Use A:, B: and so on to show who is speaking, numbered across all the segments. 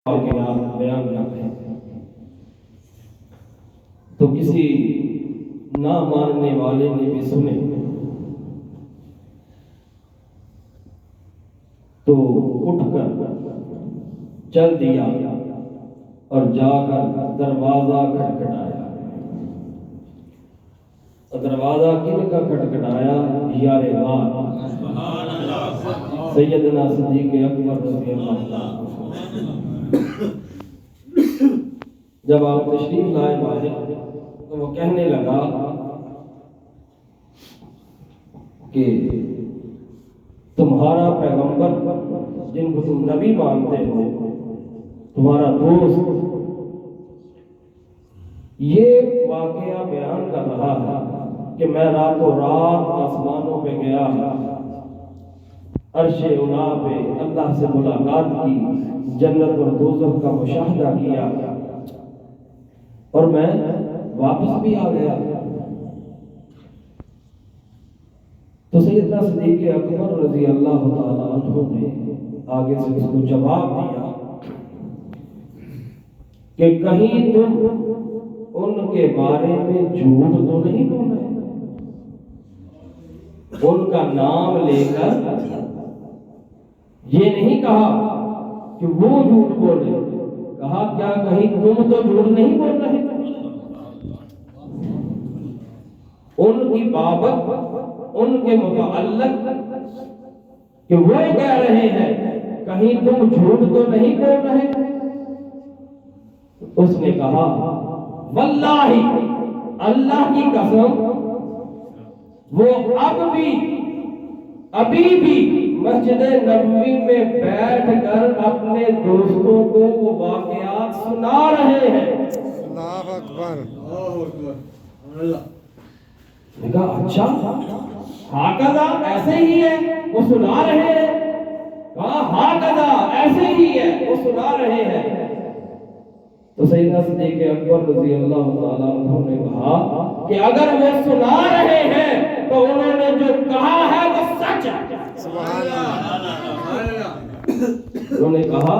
A: واقعات بیان کرتے ہیں تو کسی نہ ماننے والے نے بھی سنے تو اٹھ کر چل دیا اور جا کر دروازہ کھٹکھٹایا۔ دروازہ کن کا کھٹکھٹایا؟ یار غار سیدنا صدیق اکبر رضی اللہ عنہ۔ جب آپ تشریف لائے باہر تو وہ کہنے لگا کہ تمہارا پیغمبر جن کو تم نبی مانتے ہو، تمہارا دوست یہ واقعہ بیان کر رہا ہے کہ میں راتوں رات آسمانوں پہ گیا، عرش اولا پہ اللہ سے ملاقات کی، جنت اور دوزخ کا مشاہدہ کیا اور میں واپس بھی آ گیا۔ تو سیدنا صدیق اکبر رضی اللہ تعالیٰ عنہ نے آگے سے اس کو جواب دیا کہ کہیں تم ان کے بارے میں جھوٹ تو نہیں بول رہے؟ ان کا نام لے کر یہ نہیں کہا کہ وہ جھوٹ بول رہے، کہا کیا کہیں تم تو جھوٹ نہیں بول رہے؟ ان کی بابت، ان کے متعلق کہ وہ کہہ رہے ہیں کہیں تم جھوٹ تو نہیں بول رہے؟ اس نے کہا واللہ اللہ کی قسم وہ ابھی بھی مسجد نبوی میں بیٹھ کر اپنے دوستوں کو وہ واقعات سنا رہے ہیں۔
B: اللہ اکبر،
A: کہا اچھا ہاکذا ایسے ہی ہے وہ سنا رہے ہیں؟ کہا ہاکذا ایسے ہی ہے وہ سنا رہے ہیں۔ تو سیدنا صدیق اکبر رضی اللہ تعالیٰ عنہ نے کہا کہ اگر وہ سنا رہے ہیں تو انہوں نے جو کہا ہے وہ سچ ہے۔
B: سبحان اللہ،
A: انہوں نے کہا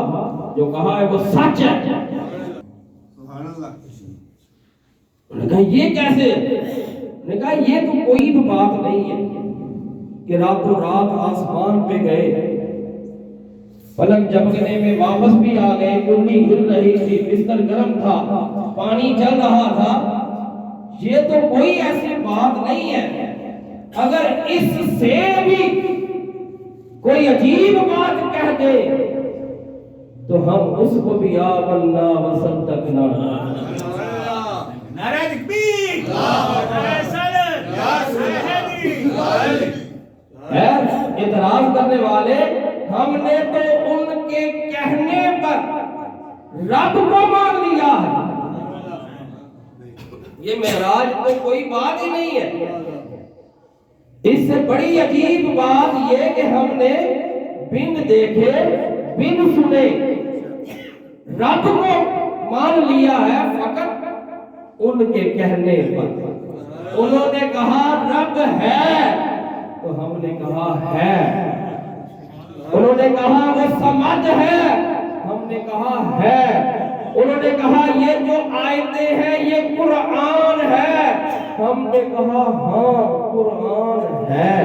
A: جو کہا ہے وہ سچ ہے۔
B: سبحان اللہ۔
A: انہوں نے کہا یہ کیسے؟ انہوں نے کہا یہ تو کوئی بھی بات نہیں ہے کہ راتوں رات آسمان پہ گئے، پلک جھپکنے میں واپس بھی آ گئے، کنڈی ہل رہی تھی، بستر گرم تھا، پانی چل رہا تھا، یہ تو کوئی ایسی بات نہیں ہے۔ اگر اس سے بھی کوئی عجیب بات کہہ دے تو ہم اس کو بھی آمنا وصدقنا۔
C: نعرہ تکبیر، نعرہ رسالت،
A: اعتراض کرنے والے ہم نے تو ان کے کہنے پر رب کو مان لیا ہے، یہ معراج تو کوئی بات ہی نہیں ہے۔ اس سے بڑی عجیب بات یہ کہ ہم نے بن دیکھے بن سنے رب کو مان لیا ہے فقط ان کے کہنے پر۔ انہوں نے کہا رب ہے تو ہم نے کہا ہے، انہوں نے کہا وہ سمجھ ہے، ہم نے کہا ہے، انہوں نے کہا یہ جو آیتیں ہیں یہ قرآن ہے، ہم نے کہا ہاں قرآن ہے۔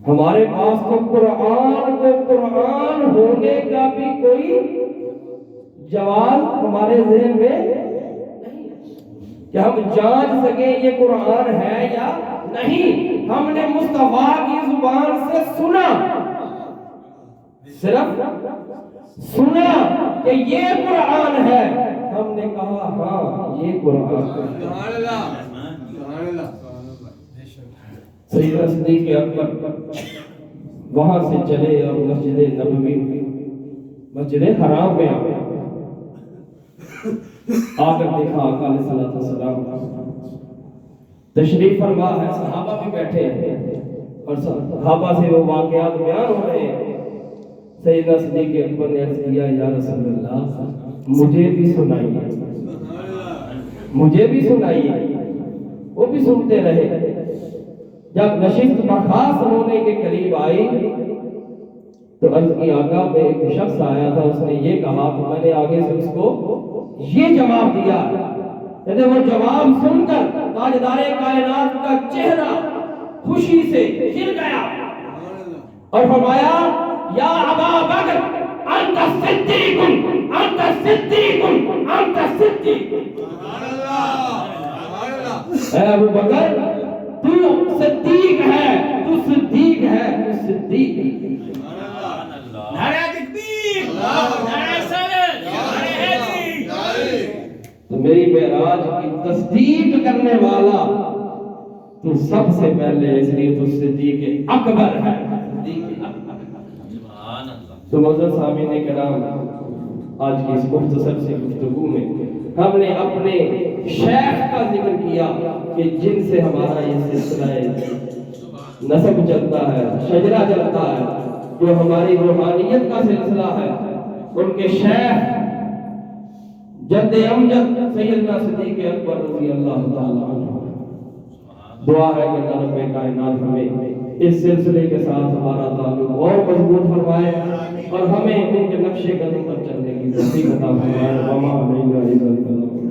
A: ہمارے پاس تو قرآن کو قرآن ہونے کا بھی کوئی جواب ہمارے ذہن میں نہیں کہ ہم جانچ سکیں یہ قرآن ہے یا نہیں۔ ہم نے مصطفیٰ کی زبان سے سنا، صرف سنا کہ یہ قرآن ہے، ہم نے کہا ہاں یہ قرآن ہے۔ سیدنا صدیق اکبر وہاں سے چلے اور مسجد نبوی مسجد حرام میں آ کر دیکھا آقا علیہ الصلوۃ والسلام تشریف فرما ہے، صحابہ بھی بیٹھے ہیں اور صحابہ سے وہ واقعات بیان ہو رہے ہیں۔ سیدنا صدیق اکبر نے عرض کیا یا رسول اللہ مجھے بھی سنائیے، مجھے بھی سنائیے۔ وہ بھی سنتے رہے۔ جب نشست برخاست ہونے کے قریب آئی تو عرض کی آقا میں ایک شخص آیا تھا، اس نے یہ کہا تو میں نے آگے سے اس کو یہ جواب دیا، کہتے وہ جواب سن کر تاجدار کائنات کا چہرہ خوشی سے کھل گیا اور فرمایا یا ابا بکر انت صدیق انت صدیق انت صدیق، اے ابو بکر تو صدیق ہے، تو صدیق ہے، تو صدیق ہے۔
C: نعرہ تکبیر، نعرہ رسالت، نعرہ حیدری۔
A: تو میری معراج کی تصدیق کرنے والا تو سب سے پہلے، اس لیے تو صدیق اکبر ہے، صدیق اکبر۔ تو معزز سامعین کرام، آج کی اس مختصر سی گفتگو میں ہم نے اپنے شیخ کا ذکر کیا کہ جن سے ہمارا یہ سلسلہ نسب چلتا ہے، شجرہ چلتا ہے، جو ہماری روحانیت کا سلسلہ ہے، ان کے شیخ جد امجد سیدنا صدیق اکبر رضی اللہ تعالی عنہ۔ دعا ہے کہ اللہ رب کائنات ہمیں اس سلسلے کے ساتھ ہمارا تعلق اور مضبوط فرمائے اور ہمیں ان کے نقش قدم پر چلنے کی توفیق عطا فرمائے۔ وما علینا الا البلاغ۔